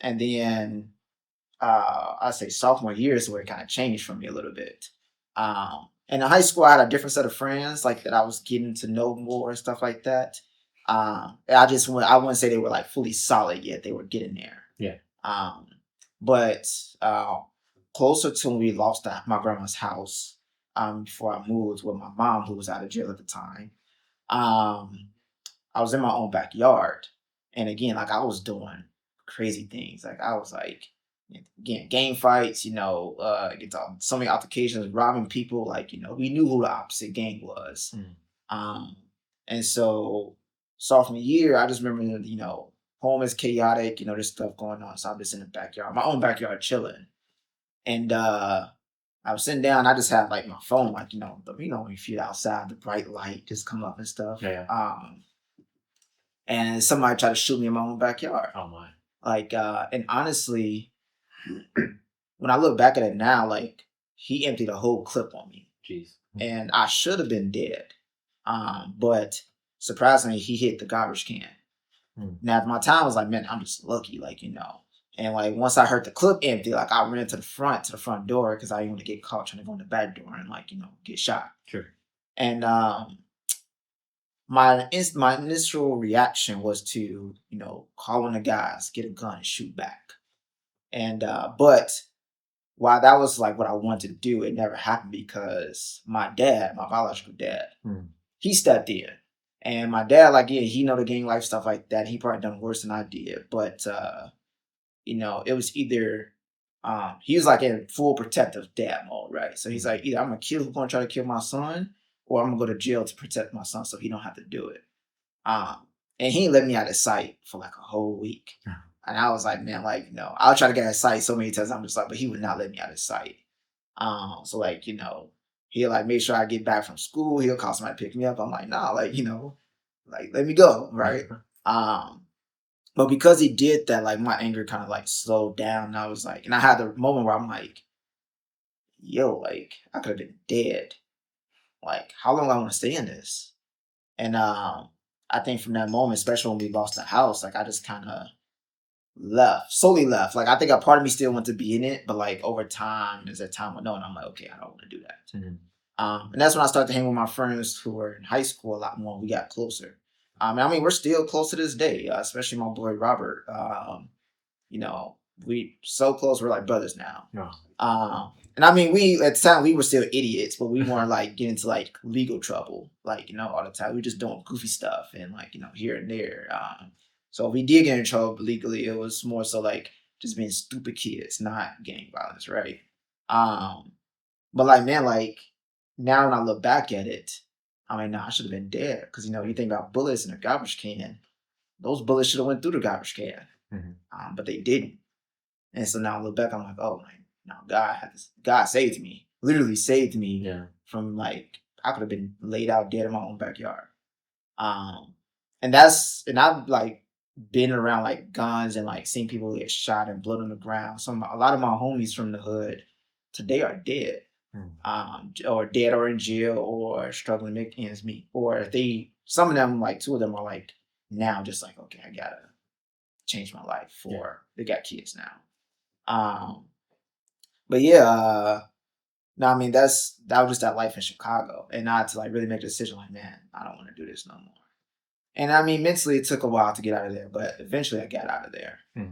And then I'd say sophomore year is where it kind of changed for me a little bit. And in high school, I had a different set of friends like that I was getting to know more and stuff like that. I wouldn't say they were like fully solid yet. They were getting there. Yeah. Um, but closer to when we lost my grandma's house, before I moved with my mom, who was out of jail at the time, um, I was in my own backyard, and again, like I was doing crazy things. Like I was like, again, game fights. Get to so many altercations, robbing people. Like we knew who the opposite gang was. Mm. Um, and so sophomore year, I just remember, home is chaotic. There's stuff going on. So I'm just in the backyard, my own backyard, chilling. And I was sitting down. I just had like my phone, like when you feel outside, the bright light just come up and stuff. Yeah. And somebody tried to shoot me in my own backyard. Oh my! Like, and honestly, when I look back at it now, like he emptied a whole clip on me. Jeez. And I should have been dead. But surprisingly, he hit the garbage can. Now, at my time, I was like, man, I'm just lucky, And like once I heard the clip empty, like I ran to the front door because I didn't want to get caught trying to go in the back door and get shot. Sure. And my initial reaction was to call on the guys, get a gun, and shoot back. And but while that was like what I wanted to do, it never happened because my dad, my biological dad, he stepped in. And my dad, like, yeah, he know the gang life, stuff like that. He probably done worse than I did. But it was either he was like in full protective dad mode, right? So he's like, either I'm gonna try to kill my son, or I'm gonna go to jail to protect my son so he don't have to do it. And he let me out of sight for like a whole week. And I was like, man, I'll try to get out of sight so many times. I'm just like, but he would not let me out of sight. So he'll like make sure I get back from school. He'll call somebody to pick me up. I'm like, nah, let me go, right? But because he did that, like my anger kind of like slowed down. And I was like, and I had the moment where I'm like, yo, like I could have been dead. Like, how long I want to stay in this? And I think from that moment, especially when we lost the house, like I just kind of solely left. Like I think a part of me still wanted to be in it, but like over time, as that time went on, I'm like, okay, I don't want to do that. And that's when I started to hang with my friends who were in high school a lot more. We got closer. We're still close to this day, especially my boy Robert. We so close, we're like brothers now. Yeah. And we at the time we were still idiots, but we weren't like getting into like legal trouble, all the time. We were just doing goofy stuff and here and there. So if we did get in trouble legally, it was more so like just being stupid kids, not gang violence, right? But now when I look back at it, I should have been dead because you think about bullets in a garbage can. Those bullets should have went through the garbage can, but they didn't. And so now I look back, I'm like, oh my, God saved me, literally saved me from I could have been laid out dead in my own backyard. And I've been around like guns and like seeing people get shot and blood on the ground. A lot of my homies from the hood today are dead. Or dead or in jail or struggling to make ends meet. Or some of them, like two of them are like now just like, okay, I gotta change my life they got kids now. But yeah, no, that was just that life in Chicago. And I had to really make a decision like, man, I don't want to do this no more. And mentally it took a while to get out of there, but eventually I got out of there.